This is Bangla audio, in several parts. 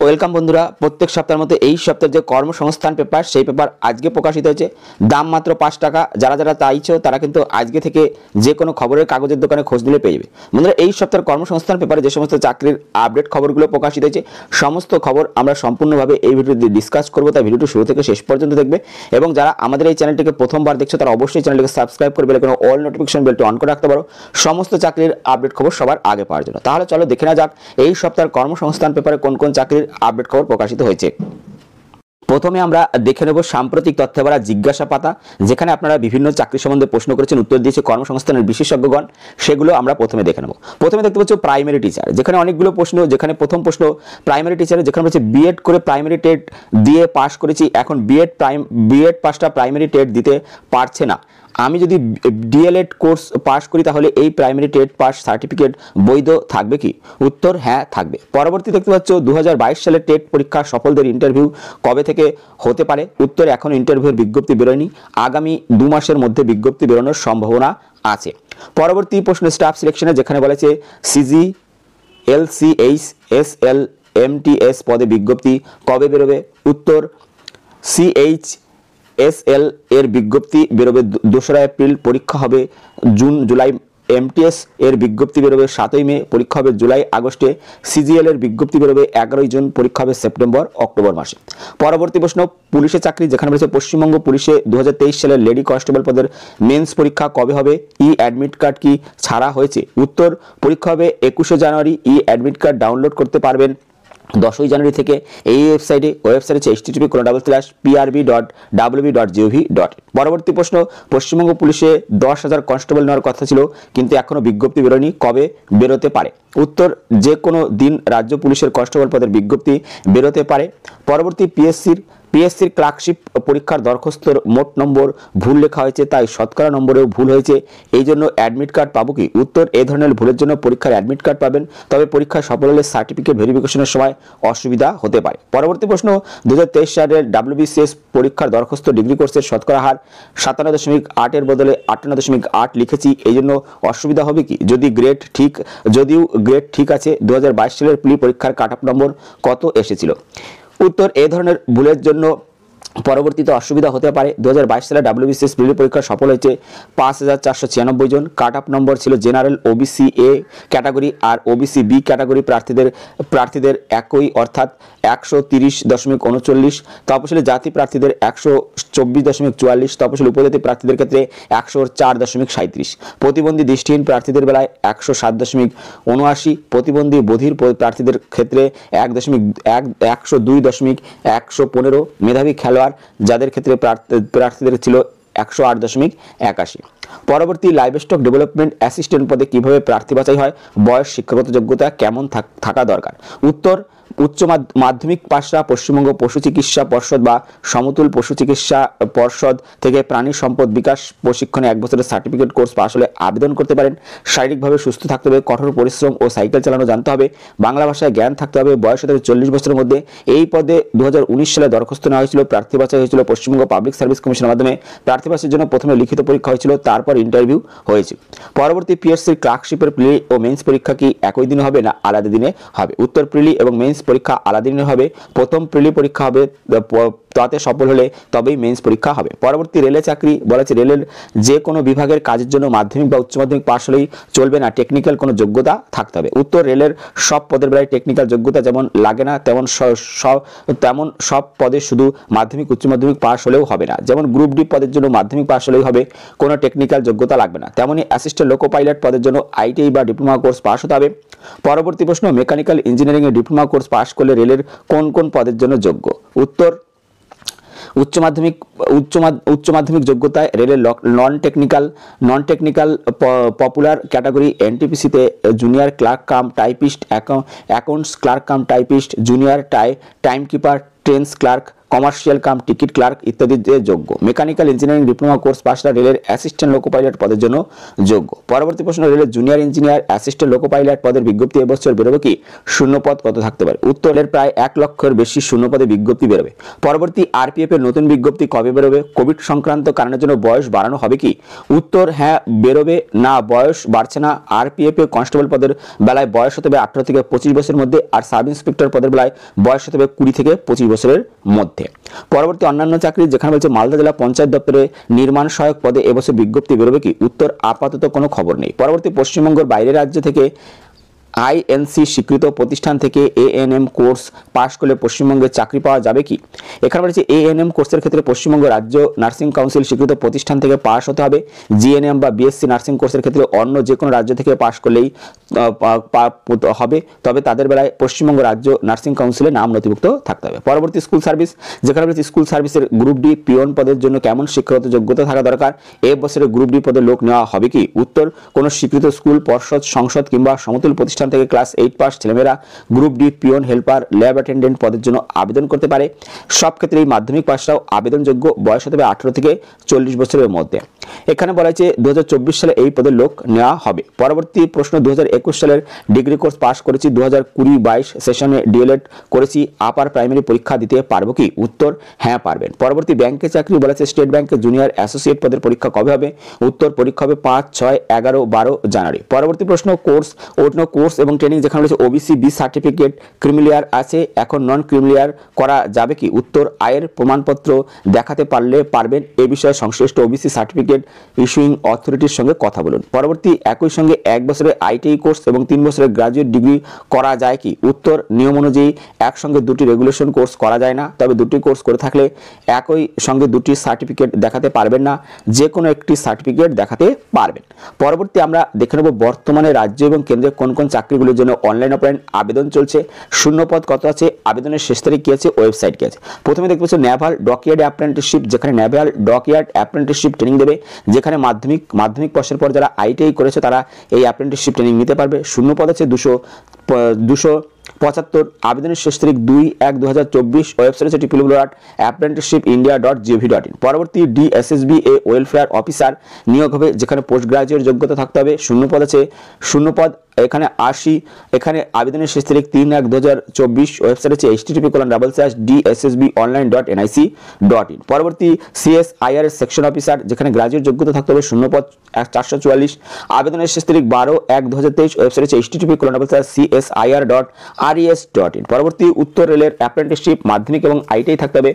ওয়েলকাম বন্ধুরা, প্রত্যেক সপ্তাহের মতো এই সপ্তাহের যে কর্মসংস্থান পেপার সেই পেপার আজকে প্রকাশিত হয়েছে। দাম মাত্র 5 টাকা। যারা যারা চাইছো তারা কিন্তু আজকে থেকে যে কোনো খবরের কাগজের দোকানে খোঁজ দিলে পেয়ে যাবে। বন্ধুরা, এই সপ্তাহের কর্মসংস্থান পেপারে যে সমস্ত চাকরির আপডেট খবরগুলো প্রকাশিত হয়েছে সমস্ত খবর আমরা সম্পূর্ণভাবে এই ভিডিওতে ডিসকাস করবো। তাই ভিডিওটি শুরু থেকে শেষ পর্যন্ত দেখবে এবং যারা আমাদের এই চ্যানেলটিকে প্রথমবার দেখছো তারা অবশ্যই চ্যানেলটিকে সাবস্ক্রাইব করে বেল অল নোটিফিকেশন বেলটি অন করে রাখতে পারো সমস্ত চাকরির আপডেট খবর সবার আগে পাওয়ার জন্য। তাহলে চলো দেখে না যাক এই সপ্তাহের কর্মসংস্থান পেপারে কোন কোন চাকরির আপডেট খবর প্রকাশিত হয়েছে। প্রথমে আমরা দেখে নেব সাম্প্রতিক তথ্যে ভরা জিজ্ঞাসা পাতা, যেখানে আপনারা বিভিন্ন চাকরি সম্বন্ধে প্রশ্ন করেছেন, উত্তর দিয়েছে কর্মসংস্থানের বিশেষজ্ঞগণ। সেগুলো আমরা প্রথমে দেখে নেব। প্রথমে দেখতে পাচ্ছ প্রাইমারি টিচার, যেখানে অনেকগুলো প্রশ্ন। যেখানে প্রথম প্রশ্ন প্রাইমারি টিচারে, যেখানে বলছে বিএড করে প্রাইমারি টেট দিয়ে পাস করেছি, এখন বিএড পাসটা প্রাইমারি টেট দিতে পারছে না। আমি যদি ডিএলএড কোর্স পাস করি তাহলে এই প্রাইমারি টেট পাস সার্টিফিকেট বৈধ থাকবে কি? উত্তর হ্যাঁ থাকবে। পরবর্তী দেখতে পাচ্ছ 2022 সালের টেট পরীক্ষা সফলদের ইন্টারভিউ কবে থেকে হতে পারে? উত্তর এখন ইন্টারভিউর বিজ্ঞপ্তি বেরোয়নি, আগামী 2 মাসের মধ্যে বিজ্ঞপ্তি বেরোনোর সম্ভাবনা আছে। পরবর্তী প্রশ্ন স্টাফ সিলেকশনে, যেখানে বলেছে সিজি এলসিএইচ এসএল এমটিএস পদে বিজ্ঞপ্তি কবে বেরোবে? উত্তর সিএইচএসএল এর বিজ্ঞপ্তি বেরোবে 2রা এপ্রিল, পরীক্ষা হবে জুন জুলাই। এমটিএস এর বিজ্ঞপ্তি বেরোবে 7ই মে, পরীক্ষা হবে জুলাই আগস্টে। সিজিএল এর বিজ্ঞপ্তি বেরোবে 11ই জুন, পরীক্ষা হবে সেপ্টেম্বর অক্টোবর মাসে। পরবর্তী প্রশ্ন পুলিশের চাকরি, যেখানে বলেছে পশ্চিমবঙ্গ পুলিশে 2023 সালের লেডি কনস্টেবল পদের মেন্স পরীক্ষা কবে হবে? ই অ্যাডমিট কার্ড কি ছাড়া হয়েছে? উত্তর পরীক্ষা হবে 21শে জানুয়ারি। ই অ্যাডমিট কার্ড ডাউনলোড করতে পারবেন 10ই জানুয়ারি থেকে। এই ওয়েবসাইট হচ্ছে http://prb.wb.gov.in। পরবর্তী প্রশ্ন পশ্চিমবঙ্গ পুলিশে 10,000 কনস্টেবল নেওয়ার কথা ছিল, কিন্তু এখনো বিজ্ঞপ্তি বেরোয়নি, কবে বেরোতে পারে? উত্তর যে কোনো দিন রাজ্য পুলিশের কনস্টেবল পদের বিজ্ঞপ্তি বেরোতে পারে। পরবর্তী পিএসসির ক্লার্কশিপ পরীক্ষার দরখাস্তর মোট নম্বর ভুল লেখা হয়েছে, তাই শতকরা নম্বরেও ভুল হয়েছে, এই জন্য অ্যাডমিট কার্ড পাবো কি? উত্তর এই ধরনের ভুলের জন্য পরীক্ষার অ্যাডমিট কার্ড পাবেন, তবে পরীক্ষায় সফল হলে সার্টিফিকেট ভেরিফিকেশনের সময় অসুবিধা হতে পারে। পরবর্তী প্রশ্ন 2023 সালের WBCS পরীক্ষার দরখাস্ত ডিগ্রি কোর্সের শতকরা হার 57.8 এর বদলে 58.8 লিখেছি, এই জন্য অসুবিধা হবে কি? যদিও গ্রেড ঠিক আছে। 2022 সালের প্রি পরীক্ষার কাট অফ নম্বর কত এসেছিল? উত্তর এই ধরনের ভুলের জন্য পরবর্তীতে অসুবিধা হতে পারে। 2022 সালে WBCS প্রিলি পরীক্ষা সফল হয়েছে 5496 জন। কাট অফ নম্বর ছিল জেনারেল ওবিসি এ ক্যাটাগরি আর ওবিসি বি ক্যাটাগরি প্রার্থীদের একই, অর্থাৎ 130.39। তপশিলি জাতি প্রার্থীদের 124.44। তপশিলি উপজাতি প্রার্থীদের ক্ষেত্রে 104.37। প্রতিবন্ধী দৃষ্টিহীন প্রার্থীদের বেলায় 107.79। প্রতিবন্ধী বধির প্রার্থীদের ক্ষেত্রে 102.115। মেধাবী খেলোয়াড় যাদের ক্ষেত্রে প্রার্থীদের ছিল 108.81। পরবর্তী লাইভস্টক ডেভেলপমেন্ট অ্যাসিস্ট্যান্ট পদে কিভাবে প্রার্থী বাছাই হয়? বয়স, শিক্ষাগত যোগ্যতা কেমন থাকা দরকার? উত্তর উচ্চ মাধ্যমিক পাশরা পশ্চিমবঙ্গ পশু চিকিৎসা পর্ষদ বা সমতুল পশু চিকিৎসা পর্ষদ থেকে প্রাণী সম্পদ বিকাশ প্রশিক্ষণে 1 বছরের সার্টিফিকেট কোর্স পাশ হলে আবেদন করতে পারেন। শারীরিকভাবে সুস্থ থাকতে হবে, কঠোর পরিশ্রম ও সাইকেল চালানো জানতে হবে, বাংলা ভাষায় জ্ঞান থাকতে হবে, বয়স হতে 40 বছরের মধ্যে। এই পদে 2019 সালে দরখাস্ত নেওয়া হয়েছিল, প্রার্থী বাছাই হয়েছিল পশ্চিমবঙ্গ পাবলিক সার্ভিস কমিশনের মাধ্যমে। প্রার্থী বাছাইয়ের জন্য প্রথমে লিখিত পরীক্ষা হয়েছিল, তারপর ইন্টারভিউ হয়েছিল। পরবর্তী পিএসসির ক্লার্কশিপের প্রিলি ও মেন্স পরীক্ষা কি একই দিনে হবে না আলাদা দিনে হবে? উত্তর প্রিলি এবং মেন্স পরীক্ষা আলাদা দিনে হবে। প্রথম প্রিলি পরীক্ষা হবে, তাতে সফল হলে তবেই মেন্স পরীক্ষা হবে। পরবর্তী রেলের চাকরি বলেছে রেলের যে কোনো বিভাগের কাজের জন্য মাধ্যমিক বা উচ্চ মাধ্যমিক পাশ হলেই চলবে না, টেকনিক্যাল কোনো যোগ্যতা থাকতে হবে। উত্তর রেলের সব পদের বেলায় টেকনিক্যাল যোগ্যতা যেমন লাগে না, তেমন সব পদে শুধু মাধ্যমিক উচ্চ মাধ্যমিক পাশ হলেও হবে না। যেমন গ্রুপ ডি পদের জন্য মাধ্যমিক পাশ হলেই হবে, কোনো টেকনিক্যাল যোগ্যতা লাগবে না। তেমনি অ্যাসিস্ট্যান্ট লোকো পাইলট পদের জন্য আইটিআই বা ডিপ্লোমা কোর্স পাশ হতে হবে। পরবর্তী প্রশ্ন মেকানিক্যাল ইঞ্জিনিয়ারিং এর ডিপ্লোমা কোর্স পাশ করলে রেলের কোন কোন পদের জন্য যোগ্য? উত্তর উচ্চ মাধ্যমিক যোগ্যতায় রেলের নন টেকনিক্যাল পপুলার ক্যাটাগরি এনটিপিসিতে junior clerk cum typist, accounts clerk cum typist, junior timekeeper, trains clerk, commercial cum ticket clerk ইত্যাদিতে যোগ্য। মেকানিক্যাল ইঞ্জিনিয়ারিং ডিপ্লোমা কোর্স পাশরা রেলের অ্যাসিস্ট্যান্ট লোকো পাইলট পদের জন্য যোগ্য। পরবর্তী প্রশ্ন, রেলের junior engineer assistant loco pilot পদের বিজ্ঞপ্তি এবছর বেরোবে কি? শূন্যপদ কত থাকতে পারে? উত্তরের প্রায় 1 লক্ষের বেশি শূন্যপদে বিজ্ঞপ্তি বেরোবে। পরবর্তী আরপিএফ এর নতুন বিজ্ঞপ্তি কবে বেরোবে? কোভিড সংক্রান্ত কারণের জন্য বয়স বাড়ানো হবে কি? উত্তর হ্যাঁ বেরোবে না, বয়স বাড়ছে না। আরপিএফ এর কনস্টেবল পদের বেলায় বয়স হতে হবে 18 থেকে 25 বছরের মধ্যে, আর সাব ইন্সপেক্টর পদের বেলায় বয়স হতে হবে 20 থেকে 25 বছরের মধ্যে। পরবর্তী অন্যান্য চাকরি, যেখানে বলছে মালদা জেলা পঞ্চায়েত দপ্তরে নির্মাণ সহায়ক পদে এবছর বিজ্ঞপ্তি বেরোবে কি? উত্তর আপাতত কোনো খবর নেই। পরবর্তী পশ্চিমবঙ্গের বাইরের রাজ্য থেকে আইএনসি স্বীকৃত প্রতিষ্ঠান থেকে এএনএম কোর্স পাশ করলে পশ্চিমবঙ্গে চাকরি পাওয়া যাবে কি? এখানে বলেছে এএনএম কোর্সের ক্ষেত্রে পশ্চিমবঙ্গ রাজ্য নার্সিং কাউন্সিল স্বীকৃত প্রতিষ্ঠান থেকে পাশ হতে হবে। জিএনএম বা বিএসসি নার্সিং কোর্সের ক্ষেত্রে অন্য যে কোনো রাজ্য থেকে পাশ করলেই হবে, তবে তাদের বেলায় পশ্চিমবঙ্গ রাজ্য নার্সিং কাউন্সিলে নাম নথিভুক্ত থাকতে হবে। পরবর্তী স্কুল সার্ভিস, যেখানে বলেছে স্কুল সার্ভিসের গ্রুপ ডি পিওন পদের জন্য কেমন শিক্ষাগত যোগ্যতা থাকা দরকার? এ বছরে গ্রুপ ডি পদে লোক নেওয়া হবে কি? উত্তর কোনো স্বীকৃত স্কুল, পর্ষদ, সংসদ কিংবা সমতুল প্রতিষ্ঠান থেকে ক্লাস 8 পাস ছেলেমেয়েরা group D peon, helper, lab attendant পদের জন্য আবেদন করতে পারে। সব ক্ষেত্রেই মাধ্যমিক পাশরাও আবেদনযোগ্য। বয়স হতে হবে 18 থেকে 40 বছরের মধ্যে। এখানে বলা হয়েছে 2024 সালে এই পদের লোক নেওয়া হবে। পরবর্তী প্রশ্ন, 2021 সালের ডিগ্রি কোর্স পাস করেছি, 2020-22 সেশনে ডিএলএড করেছি, আপার প্রাইমারি পরীক্ষা দিতে পারবো কি? উত্তর হ্যাঁ পারবেন। পরবর্তী ব্যাংকে চাকরি, বলেছে স্টেট ব্যাংকে জুনিয়র অ্যাসোসিয়েট পদের পরীক্ষা কবে হবে? উত্তর পরীক্ষা হবে 5, 6, 11, 12 জানুয়ারি। পরবর্তী প্রশ্ন, কোর্স এবং ট্রেনিং, যেখানে রয়েছে ওবিসি বি সার্টিফিকেট ক্রিমিলিয়ার আছে, এখন নন ক্রিমিলিয়ার করা যাবে কি? উত্তর আয়ের প্রমাণপত্র দেখাতে পারলে পারবেন। এ বিষয়ে সংশ্লিষ্ট ওবিসি সার্টিফিকেট ইস্যুইং অথরিটির সঙ্গে কথা বলুন। পরবর্তী একই সঙ্গে 1 বছরের আইটিআই কোর্স এবং 3 বছরের গ্রাজুয়েট ডিগ্রি করা যায় কি? উত্তর নিয়ম অনুযায়ী একসঙ্গে দুটি রেগুলেশন কোর্স করা যায় না, তবে দুটি কোর্স করে থাকলে একই সঙ্গে দুটি সার্টিফিকেট দেখাতে পারবেন না, যে কোনো একটি সার্টিফিকেট দেখাতে পারবেন। পরবর্তী আমরা দেখে নেব বর্তমানে রাজ্য এবং কেন্দ্রে কোন কোন চাকরিগুলির জন্য অনলাইন অফলাইন আবেদন চলছে, শূন্যপদ কত আছে, আবেদনের শেষ তারিখ কি আছে, ওয়েবসাইট কি আছে। প্রথমে দেখতে পাচ্ছ নেভাল ডকইয়ার্ড অ্যাপ্রেন্টিসশিপ, যেখানে নেভাল ডকইয়ার্ড অ্যাপ্রেন্টিসশিপ ট্রেনিং দেবে, যেখানে মাধ্যমিক পাশের পর যারা আইটিআই করেছে তারা এই অ্যাপ্রেন্টিসশিপ ট্রেনিং নিতে পারবে। শূন্যপদ আছে 275, আবেদনের শেষ তারিখ 2/1/2024, ওয়েবসাইট হচ্ছে www.apprenticeshipindia.gov.in। পরবর্তী ডিএসএসবি এ ওয়েলফেয়ার অফিসার নিয়োগ হবে, যেখানে পোস্ট গ্রাজুয়েট যোগ্যতা থাকতে হবে। শূন্যপদ এখানে 80, এখানে আবেদনের শেষ তারিখ 3/1/2024, ওয়েবসাইট হচ্ছে http://dssbonline.nic.in। পরবর্তী সিএসআইআর সেকশন অফিসার, যেখানে গ্রাজুয়েট যোগ্যতা থাকতে হবে। শূন্যপদ 444, আবেদনের শেষ তারিখ 12/1/2023, ওয়েবসাইট হচ্ছে http://csir.res.in। পরবর্তী উত্তর রেলের অ্যাপ্রেন্টিসশিপ মাধ্যমিক এবং আইটিআই থাকতে হবে।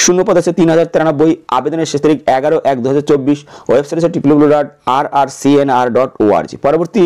শূন্যপদ আছে 3093, আবেদনের শেষ তারিখ 11/1/2024, ওয়েবসাইট হচ্ছে www.rrcnr.org। পরবর্তী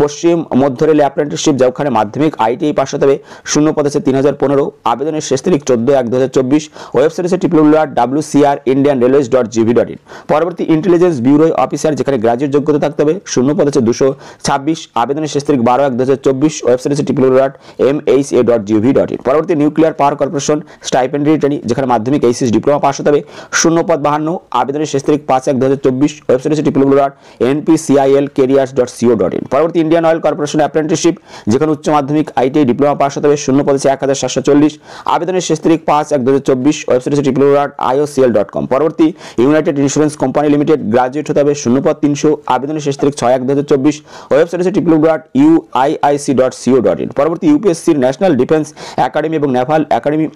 পশ্চিম মধ্য রেল অ্যাপ্রেন্টিসশিপ, যেখানে মাধ্যমিক আইটিআই পাস হতে হবে। শূন্যপদ আছে 3015, আবেদনের শেষ তারিখ 14/1/2024, ওয়েবসাইট হচ্ছে www.wcrindianrailways.gov.in। পরবর্তী ইন্টেলিজেন্স ব্যুরো অফিসার, যেখানে গ্রাজুয়েট যোগ্যতা থাকতে হবে। শূন্যপদ আছে 226, আবেদনের শেষ তারিখ 12/1/2024, ওয়েবসাইট হচ্ছে www.mha.gov.in। পরবর্তী নিউক্লিয়ার পাওয়ার কর্পোরেশন স্টাইপেন্ডারি ট্রেনিং, যেখানে মাধ্যমিক এইচএস ডিপ্লোমা পাস হতে হবে। শূন্যপদ 52, আবেদনের শেষ তারিখ 5/1/2024, ওয়েবসাইট হচ্ছে www.npcilcareers.co.in। পরবর্তী ইন্ডিয়ান অয়েল কর্পোরেশন অ্যাপ্রেন্টিসশিপ, যেখানে উচ্চ মাধ্যমিক আইটিআই ডিপ্লোমা পাস হতে হবে। শূন্যপদ আছে 1740, আবেদনের শেষ তারিখ 5/1/2024, ওয়েবসাইট হচ্ছে www.iocl.com। পরবর্তী United insurance company limited, graduate হতে হবে। শূন্যপদ 300, আবেদনের শেষ তারিখ 6/1/2024, ওয়েবসাইট হচ্ছে www.uiic.co.in। পরবর্তী ইউপিএসসির ন্যাশনাল ডিফেন্স একাডেমি এবং নেভাল একাডেমি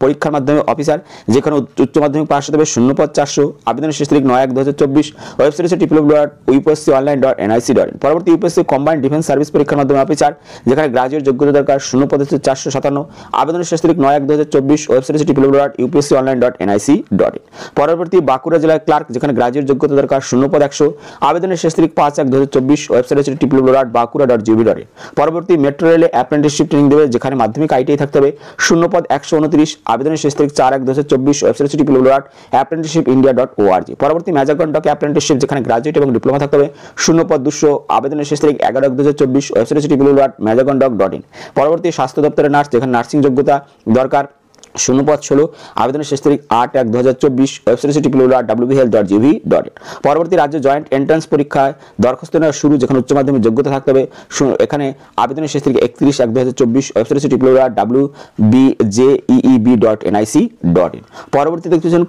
পরীক্ষার মাধ্যমে অফিসার, যেখানে উচ্চ মাধ্যমিক পাস হতে হবে। শূন্যপদ 400, আবেদনের শেষ তারিখ 9/1/2024, ওয়েবসাইট হচ্ছে www.upsconline.nic.in। পরবর্তী ইউপিএসসি কম্বাইন্ড ডিফেন্স সার্ভিস পরীক্ষার মাধ্যমে অফিসার, যেখানে গ্রাজুয়েট যোগ্যতা দরকার। শূন্যপদ হচ্ছে 457, আবেদনের শেষ তারিখ 9/1/2024, ওয়েবসাইট হচ্ছে www.upsconline.nic.in। পরবর্তী বাঁকুড়া জেলার ক্লার্ক, যেখানে গ্রাজুয়েট যোগ্যতা দরকার। শূন্যপদ 100, আবেদনের শেষ তারিখ 5/1/2024, ওয়েবসাইট হচ্ছে www.bankura.gov.in। পরবর্তী মেট্রো রেলে অ্যাপ্রেন্টিসশিপ ট্রেনিং দেবে, যেখানে মাধ্যমিক আইটিআই থাকতে হবে। শূন্যপদ 129, আবেদনের শেষ তারিখ 4/1/2024, ওয়েবসাইট হচ্ছে www.apprenticeshipindia.org। পরবর্তী ম্যাজাগন ডক অ্যাপ্রেন্টিসশিপ, যেখানে গ্রাজুয়েট এবং ডিপ্লোমা থাকতে হবে। শূন্যপদ 200, আবেদনের শেষ তারিখ 11/1/2024, ওয়েবসাইট হচ্ছে www.mazagon.in। পরবর্তী স্বাস্থ্য দপ্তরের নার্স, যেখানে নার্সিং যোগ্যতা দরকার। শূন্যপদ 16, আবেদনের শেষ তারিখ 8/1/2024, ওয়েবসাইট হচ্ছে www.whealth.gov.in। পরবর্তী রাজ্য জয়েন্ট এন্ট্রান্স পরীক্ষায় দরখাস্ত নেওয়া শুরু, যেখানে উচ্চ মাধ্যমিক যোগ্যতা থাকতে হবে। এখানে আবেদনের শেষ তারিখ 31/1/2024, ওয়েবসাইট হচ্ছে www.wbjeeb.nic.in। পরবর্তী দেখতেছেন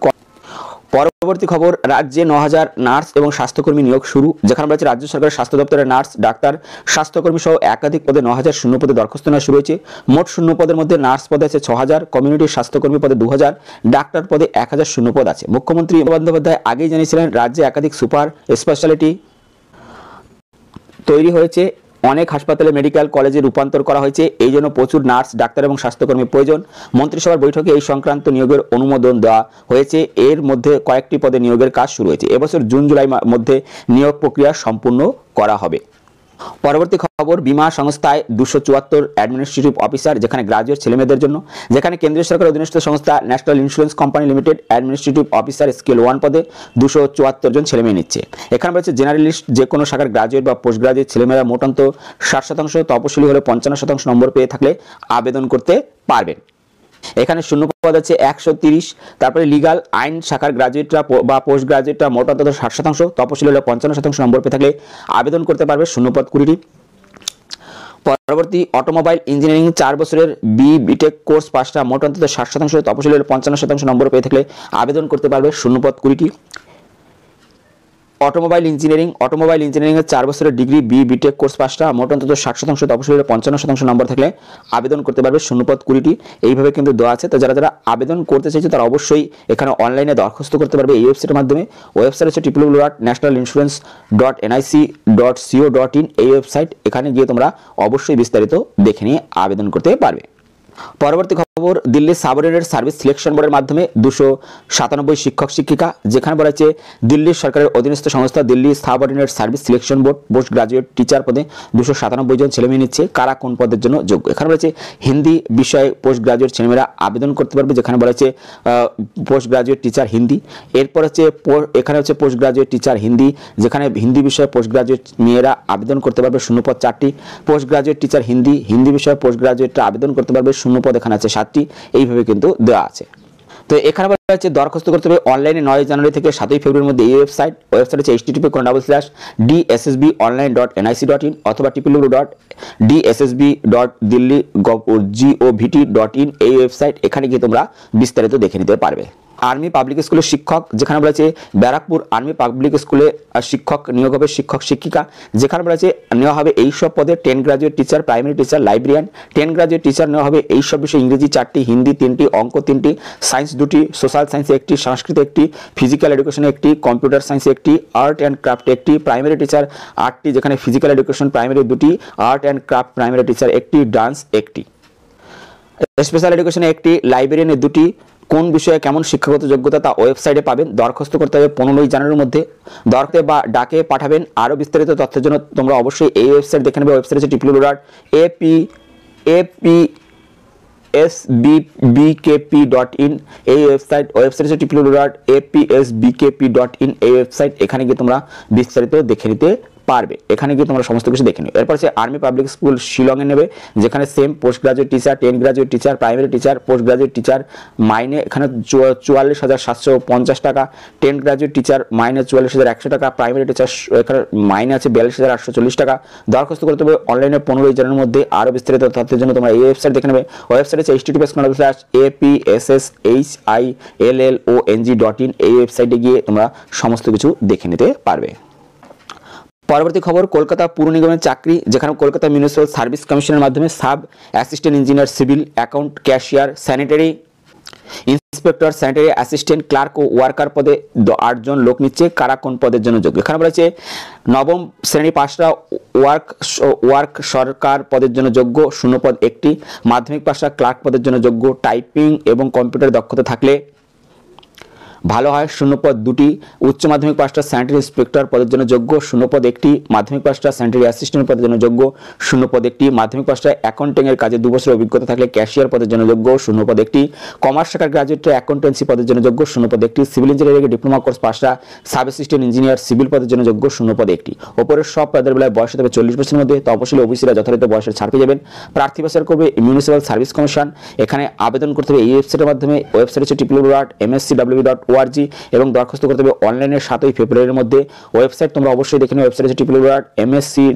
পরবর্তী খবর, রাজ্যে 9000 নার্স এবং স্বাস্থ্যকর্মী নিয়োগ শুরু, যেখানে বলেছে রাজ্য সরকারের স্বাস্থ্য দপ্তরের নার্স, ডাক্তার, স্বাস্থ্যকর্মী সহ একাধিক পদে 9000 শূন্য পদে দরখাস্ত নেওয়া শুরু হয়েছে। মোট শূন্য পদের মধ্যে নার্স পদে আছে 6000, কমিউনিটি স্বাস্থ্যকর্মী পদে 2000, ডাক্তার পদে 1000 শূন্য পদ আছে। মুখ্যমন্ত্রী বন্দ্যোপাধ্যায় আগেই জানিয়েছিলেন রাজ্যে একাধিক সুপার স্পেশালিটি তৈরি হয়েছে, অনেক হাসপাতালে মেডিকেল কলেজে রূপান্তর করা হয়েছে, এই জন্য প্রচুর নার্স, ডাক্তার এবং স্বাস্থ্যকর্মী প্রয়োজন। মন্ত্রিসভার বৈঠকে এই সংক্রান্ত নিয়োগের অনুমোদন দেওয়া হয়েছে। এর মধ্যে কয়েকটি পদে নিয়োগের কাজ শুরু হয়েছে। এবছর জুন-জুলাই মধ্যে নিয়োগ প্রক্রিয়া সম্পূর্ণ করা হবে। পরবর্তী খবর, বীমা সংস্থায় 274 অ্যাডমিনিস্ট্রেটিভ অফিসার, যেখানে গ্রাজুয়েট ছেলেমেয়েদের জন্য, যেখানে কেন্দ্রীয় সরকারের অধীনস্থ সংস্থা national insurance company limited administrative officer scale 1 পদে 274 জন ছেলেমেয়ে নিচ্ছে। এখানে বলছে জেনারেলিস্ট যে কোনো শাখার গ্রাজুয়েট বা পোস্ট গ্রাজুয়েট ছেলেমেয়েরা মোটান্ত 60%, তপশিলি হলে 55% নম্বর পেয়ে থাকলে আবেদন করতে পারবেন। এখানে শূন্য পদ আছে 130। তারপরে লিগাল আইন শাখার গ্রাজুয়েটরা বা পোস্ট গ্রাজুয়েটরা মোট অন্তত 60%, তপশিলি হলে 55% নম্বর পেয়ে থাকলে আবেদন করতে পারবে। শূন্য পদ 20টি। পরবর্তী অটোমোবাইল ইঞ্জিনিয়ারিং 4 বছরের বিটেক কোর্স পাসটা মোট অন্তত 60%, তপশিলি হলে 55% নম্বর পেয়ে থাকলে আবেদন করতে পারবে। শূন্য পদ 20টি। অটোমোবাইল ইঞ্জিনিয়ারিং 4 বছরের ডিগ্রি বিটেক কোর্স পাসটা মোট অন্তত 60%, তপশিলি হলে 55% নম্বর থাকলে আবেদন করতে পারবে। শূন্য পদ 20টি। এইভাবে কিন্তু দেওয়া আছে। তো যারা যারা আবেদন করতে চাইছে তারা অবশ্যই এখানে অনলাইনে দরখাস্ত করতে পারবে এই ওয়েবসাইটের মাধ্যমে। ওয়েবসাইট হচ্ছে www.nationalinsurance.nic.in। এই ওয়েবসাইট, এখানে গিয়ে তোমরা অবশ্যই বিস্তারিত দেখে নিয়ে আবেদন করতে পারবে। পরবর্তী খবর, দিল্লি সাবঅর্ডিনেট সার্ভিস সিলেকশন বোর্ডের মাধ্যমে 297 শিক্ষক শিক্ষিকা, যেখানে বলা হচ্ছে দিল্লি সরকারের অধীনস্থ সংস্থা Delhi subordinate service selection board post graduate teacher পদে 297 জন ছেলেমেয়ে নিচ্ছে। কারা কোন পদের জন্য যোগ্য? এখানে বলা হচ্ছে হিন্দি বিষয়ে পোস্ট গ্রাজুয়েট ছেলেমেয়েরা আবেদন করতে পারবে, যেখানে বলা হচ্ছে পোস্ট গ্রাজুয়েট টিচার হিন্দি। এরপর হচ্ছে এখানে হচ্ছে পোস্ট গ্রাজুয়েট টিচার হিন্দি, যেখানে হিন্দি বিষয়ে পোস্ট গ্রাজুয়েট মেয়েরা আবেদন করতে পারবে। শূন্য পদ 4টি। পোস্ট গ্রাজুয়েট টিচার হিন্দি বিষয়ে পোস্ট গ্রাজুয়েটরা আবেদন করতে পারবে। শূন্য পদ এখানে আছে 7টি। এইভাবে কিন্তু দেওয়া আছে। তো এখানে বলা হচ্ছে দরখাস্ত করতে হবে অনলাইনে 9 জানুয়ারি থেকে 7 ফেব্রুয়ারির মধ্যে। এই ওয়েবসাইট হচ্ছে http://dssb.online.nic.in অথবা www.dssb.delhi.gov.in। এই ওয়েবসাইট, এখানে গিয়ে তোমরা বিস্তারিত দেখে নিতে পারবে। আর্মি পাবলিক স্কুলের শিক্ষক, যেখানে বলা আছে ব্যারাকপুর আর্মি পাবলিক স্কুলে শিক্ষক নিয়োগ হবে, শিক্ষক শিক্ষিকা, যেখানে বলা আছে নেওয়া হবে এই সব পদে 10 graduate teacher, primary teacher, librarian. 10 graduate teacher নেওয়া হবে এই সব বিষয়ে ইংরেজি 4টি, হিন্দি 3টি, অঙ্ক 3টি, সায়েন্স 2টি, সোশ্যাল সায়েন্সে 1টি, সংস্কৃত 1টি, ফিজিক্যাল এডুকেশনে 1টি, কম্পিউটার সায়েন্সে 1টি, আর্ট অ্যান্ড ক্রাফট 1টি। প্রাইমারি টিচার 8টি, যেখানে ফিজিক্যাল এডুকেশন প্রাইমারি 2টি, art and craft primary teacher 1টি, ডান্স 1টি, স্পেশাল এডুকেশনে 1টি, লাইব্রেরিয়ানে 2টি। কোন বিষয়ে কেমন শিক্ষাগত যোগ্যতা তা ওয়েবসাইটে পাবেন। দরখাস্ত করতে হবে 15 জানুয়ারির মধ্যে। দরখাস্তে বা ডাকে পাঠাবেন। আরও বিস্তারিত তথ্যের জন্য তোমরা অবশ্যই এই ওয়েবসাইট দেখে নেবে। ওয়েবসাইট হচ্ছে www.apsbkp.in। এই ওয়েবসাইট হচ্ছে www.apsbkp.in। এই ওয়েবসাইট, এখানে গিয়ে তোমরা বিস্তারিত দেখে নিতে পারবে। এখানে গিয়ে তোমরা সমস্ত কিছু দেখে নিও। এরপর হচ্ছে আর্মি পাবলিক স্কুল শিলংয়ে নেবে, যেখানে same post graduate teacher, 10 graduate teacher, primary teacher, post graduate teacher মাইনে এখানে 44,750 টাকা, 10 গ্রাজুয়েট টিচার মাইনে 44,100 টাকা, প্রাইমারি টিচার এখানে মাইনে আছে 42,840 টাকা। দরখাস্ত করতে হবে অনলাইনে 15 জানুয়ারির মধ্যে। আরও বিস্তারিত তথ্যের জন্য তোমরা এই ওয়েবসাইট দেখে নেবে। ওয়েবসাইট হচ্ছে https://apsshillong.in। এই ওয়েবসাইটে গিয়ে তোমরা সমস্ত কিছু দেখে নিতে পারবে। পরবর্তী খবর, কলকাতা পুর নিগমের চাকরি, যেখানে কলকাতা মিউনিসিপ্যাল সার্ভিস কমিশনের মাধ্যমে sub assistant engineer, civil, account, cashier, sanitary inspector, sanitary assistant, clerk ও ওয়ার্কার পদে 8 জন লোক নিচ্ছে। কারা কোন পদের জন্য যোগ্য? এখানে বলেছে নবম শ্রেণী পাশরা ওয়ার্ক সরকার পদের জন্য যোগ্য। শূন্য পদ 1টি। মাধ্যমিক পাশরা ক্লার্ক পদের জন্য যোগ্য। টাইপিং এবং কম্পিউটার দক্ষতা থাকলে ভালো হয় শূন্যপদ 2টি, উচ্চ মাধ্যমিক পাশটা স্যানিটারি ইন্সপেক্টর পদের জন্য যোগ্য শূন্যপদ 1টি, মাধ্যমিক পাশটা স্যানিটারি অ্যাসিস্ট্যান্ট পদের জন্য যোগ্য শূন্যপদ 1টি, মাধ্যমিক পাশটা অ্যাকাউন্টিং এর কাজে 2 বছরের অভিজ্ঞতা থাকলে ক্যাশিয়ার পদের জন্য যোগ্য শূন্যপদ 1টি, কমার্স শাখার গ্রাজুয়েটরা অ্যাকাউন্টেন্সি পদের জন্য যোগ্য শূন্যপদ 1টি, সিভিল ইঞ্জিনিয়ারিং ডিপ্লোমা কোর্স পাশটা সাব অ্যাসিস্ট্যান্ট ইঞ্জিনিয়ার সিভিল পদের জন্য যোগ্য শূন্যপদ 1টি। ওপরের সব পদের বেলায় বয়স হতে হবে 40 বছরের মধ্যে, তো অবশ্যই ওবিসিরা যথাযথ বয়সের ছাড় পেয়ে যাবেন। প্রার্থী বাছাই করবে মিউনিসিপ্যাল সার্ভিস কমিশন। এখানে আবেদন করতে হবে এই ওয়েবসাইটের মাধ্যমে, ওয়েবসাইট হচ্ছে www.mscw.org এবং দরখাস্ত করতে হবে অনলাইনে 7ই ফেব্রুয়ারির মধ্যে। ওয়েবসাইট তোমরা অবশ্যই দেখে নিও, ওয়েবসাইট হচ্ছে www.mscw.org।